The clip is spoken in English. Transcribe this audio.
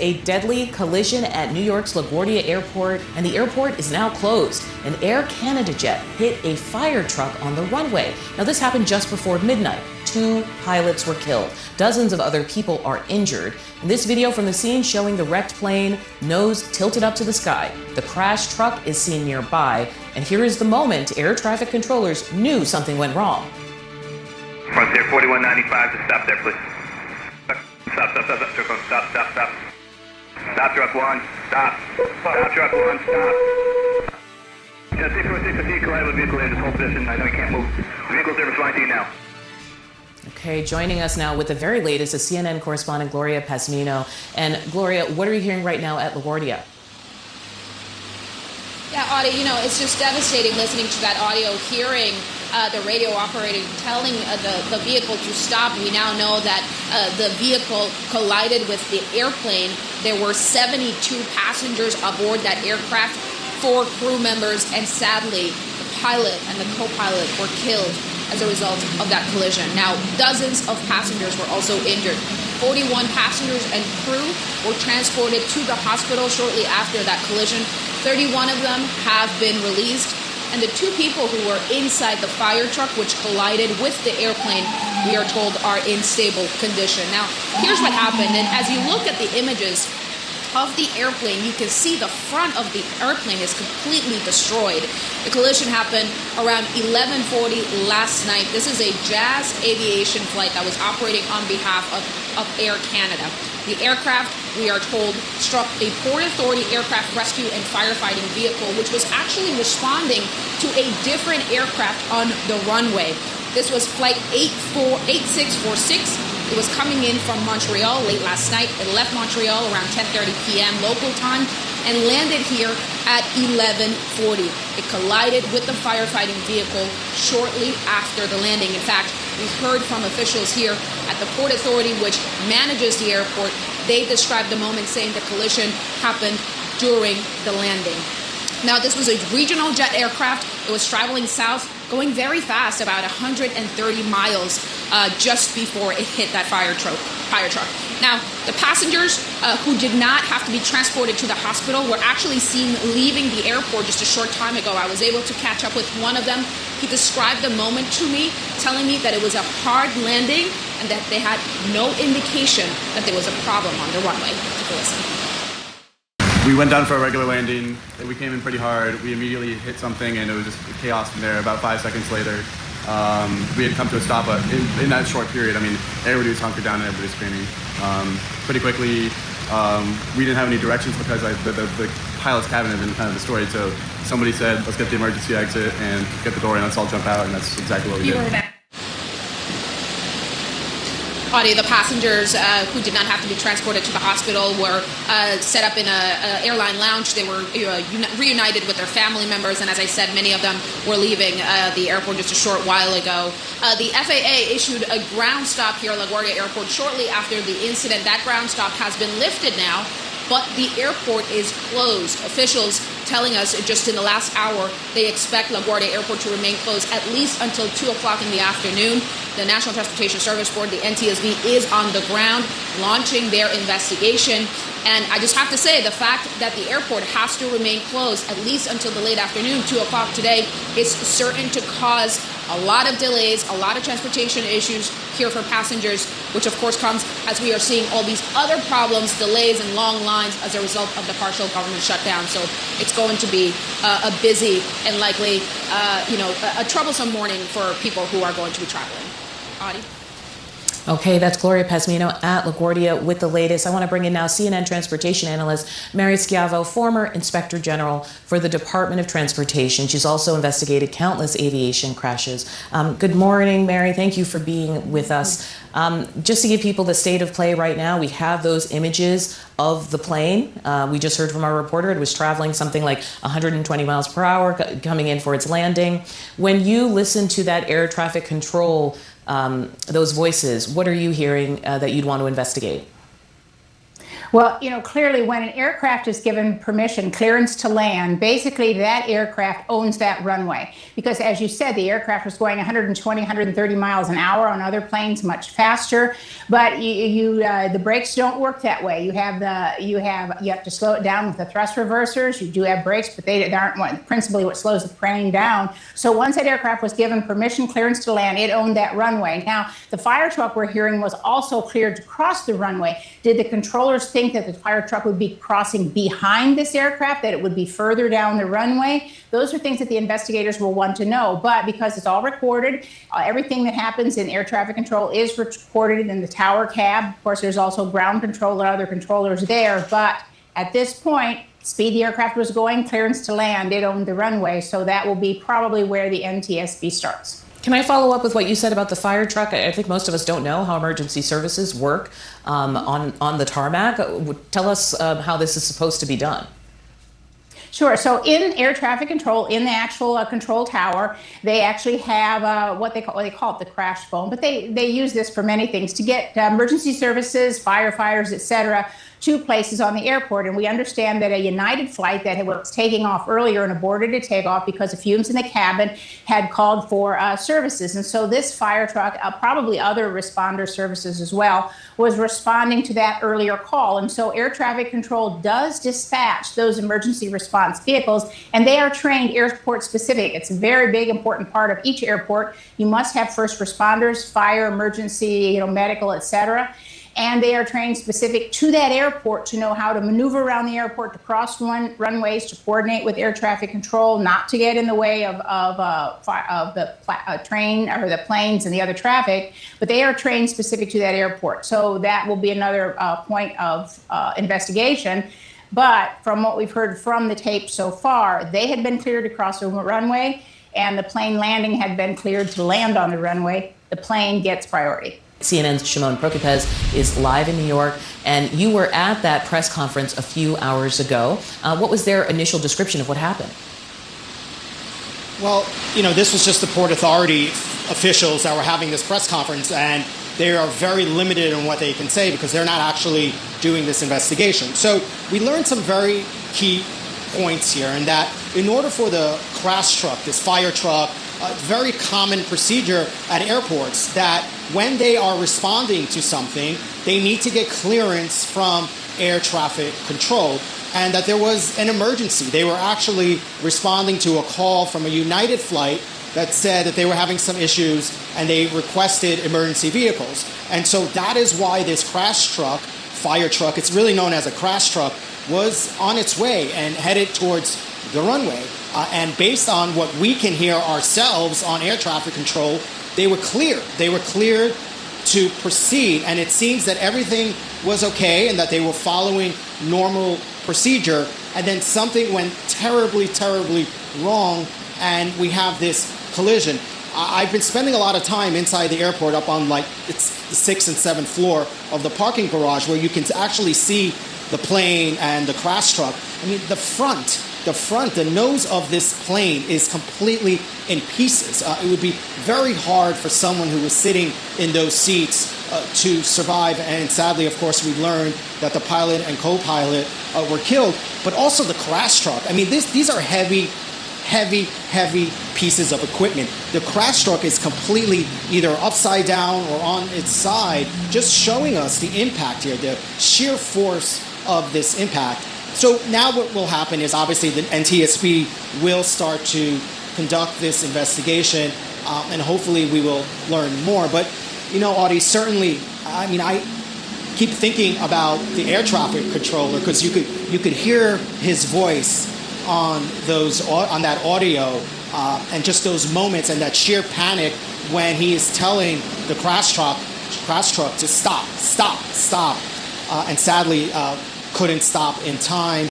A deadly collision at New York's LaGuardia Airport, and the airport is now closed. An Air Canada jet hit a fire truck on the runway. Now, this happened just before midnight. 2 pilots were killed. Dozens of other people are injured. And this video from the scene showing the wrecked plane, nose tilted up to the sky. The crashed truck is seen nearby, and here is the moment air traffic controllers knew something went wrong. Frontier 4195, just stop there, please. Stop. Stop, truck one, stop. Stop, truck one, stop. Yeah, 646, collided with vehicle in this whole position. I know you can't move. The vehicle's there responding to you now. Okay, joining us now with the very latest is CNN correspondent Gloria Pasmino. And Gloria, what are you hearing right now at LaGuardia? Yeah, Audie, it's just devastating listening to that audio, hearing the radio operator telling the vehicle to stop. We now know that the vehicle collided with the airplane. There were 72 passengers aboard that aircraft, 4 crew members, and sadly, the pilot and the co-pilot were killed as a result of that collision. Now, dozens of passengers were also injured. 41 passengers and crew were transported to the hospital shortly after that collision. 31 of them have been released, and the 2 people who were inside the fire truck, which collided with the airplane, we are told are in stable condition. Now, here's what happened, and as you look at the images of the airplane, you can see the front of the airplane is completely destroyed. The collision happened around 11:40 last night. This is a Jazz Aviation flight that was operating on behalf of Air Canada. The aircraft, we are told, struck a Port Authority aircraft rescue and firefighting vehicle, which was actually responding to a different aircraft on the runway. This was flight 8646. It was coming in from Montreal late last night. It left Montreal around 10:30 p.m. local time and landed here at 11:40. It collided with the firefighting vehicle shortly after the landing. In fact, we heard from officials here at the Port Authority, which manages the airport. They described the moment saying the collision happened during the landing. Now, this was a regional jet aircraft. It was traveling south, going very fast, about 130 miles just before it hit that fire truck. Now, the passengers who did not have to be transported to the hospital were actually seen leaving the airport just a short time ago. I was able to catch up with one of them. He described the moment to me, telling me that it was a hard landing and that they had no indication that there was a problem on the runway. Take a listen. We went down for a regular landing. We came in pretty hard. We immediately hit something, and it was just chaos from there. About 5 seconds later, we had come to a stop. But in that short period, everybody was hunkered down and everybody was screaming. Pretty quickly, we didn't have any directions because the pilot's cabin had been kind of destroyed. So somebody said, "Let's get the emergency exit and get the door in. Let's all jump out." And that's exactly what we did. Audie, the passengers who did not have to be transported to the hospital were set up in an airline lounge. They were reunited with their family members, and as I said, many of them were leaving the airport just a short while ago. The FAA issued a ground stop here at LaGuardia Airport shortly after the incident. That ground stop has been lifted now, but the airport is closed. Officials telling us just in the last hour they expect LaGuardia Airport to remain closed at least until 2 o'clock in the afternoon. The National Transportation Service Board, the NTSB, is on the ground launching their investigation. And I just have to say, the fact that the airport has to remain closed at least until the late afternoon, 2 o'clock today, is certain to cause a lot of delays, a lot of transportation issues here for passengers, which of course comes as we are seeing all these other problems, delays and long lines as a result of the partial government shutdown. So it's going to be a busy and likely, a troublesome morning for people who are going to be traveling. Audie? Okay, that's Gloria Pasmino at LaGuardia with the latest. I want to bring in now CNN transportation analyst Mary Schiavo, former Inspector General for the Department of Transportation. She's also investigated countless aviation crashes. Good morning, Mary. Thank you for being with us. Just to give people the state of play right now, we have those images of the plane. We just heard from our reporter. It was traveling something like 120 miles per hour coming in for its landing. When you listen to that air traffic control, those voices, what are you hearing that you'd want to investigate? Well, clearly when an aircraft is given permission, clearance to land, basically that aircraft owns that runway. Because as you said, the aircraft was going 120, 130 miles an hour. On other planes, much faster. But the brakes don't work that way. You have to slow it down with the thrust reversers. You do have brakes, but they aren't principally what slows the plane down. So once that aircraft was given permission, clearance to land, it owned that runway. Now, the fire truck we're hearing was also cleared to cross the runway. Did the controllers think that the fire truck would be crossing behind this aircraft, that it would be further down the runway? Those are things that the investigators will want to know. But because it's all recorded, everything that happens in air traffic control is recorded in the tower cab. Of course, there's also ground control and other controllers there. But at this point, speed the aircraft was going, clearance to land, it owned the runway. So that will be probably where the NTSB starts. Can I follow up with what you said about the fire truck? I think most of us don't know how emergency services work on the tarmac. Tell us how this is supposed to be done. Sure. So in air traffic control, in the actual control tower, they actually have what they call it the crash phone. But they use this for many things to get emergency services, firefighters, etc., to places on the airport. And we understand that a United flight that was taking off earlier and aborted to take off because of fumes in the cabin had called for services. And so this fire truck, probably other responder services as well, was responding to that earlier call. And so air traffic control does dispatch those emergency response vehicles, and they are trained airport specific. It's a very big, important part of each airport. You must have first responders, fire, emergency, medical, etc. And they are trained specific to that airport to know how to maneuver around the airport, to cross runways, to coordinate with air traffic control, not to get in the way of the train or the planes and the other traffic. But they are trained specific to that airport. So that will be another point of investigation. But from what we've heard from the tape so far, they had been cleared to cross the runway, and the plane landing had been cleared to land on the runway. The plane gets priority. CNN's Shimon Prokupez is live in New York, and you were at that press conference a few hours ago. What was their initial description of what happened? Well, this was just the Port Authority officials that were having this press conference, and they are very limited in what they can say because they're not actually doing this investigation. So we learned some very key points here, and that in order for the crash truck, this fire truck, a very common procedure at airports that when they are responding to something, they need to get clearance from air traffic control, and that there was an emergency. They were actually responding to a call from a United flight that said that they were having some issues and they requested emergency vehicles. And so that is why this crash truck, fire truck, it's really known as a crash truck, was on its way and headed towards the runway. And based on what we can hear ourselves on air traffic control, they were cleared. They were cleared to proceed. And it seems that everything was okay and that they were following normal procedure. And then something went terribly, terribly wrong, and we have this collision. I've been spending a lot of time inside the airport up on it's the 6th and 7th floor of the parking garage where you can actually see the plane and the crash truck. I mean, the nose of this plane is completely in pieces. It would be very hard for someone who was sitting in those seats to survive. And sadly, of course, we learned that the pilot and co-pilot were killed. But also the crash truck. I mean, these are heavy pieces of equipment. The crash truck is completely either upside down or on its side, just showing us the impact here, the sheer force of this impact. So now what will happen is obviously the NTSB will start to conduct this investigation, and hopefully we will learn more. But, Audie, certainly, I keep thinking about the air traffic controller, because you could hear his voice on that audio, and just those moments and that sheer panic when he is telling the crash truck to stop, and sadly couldn't stop in time.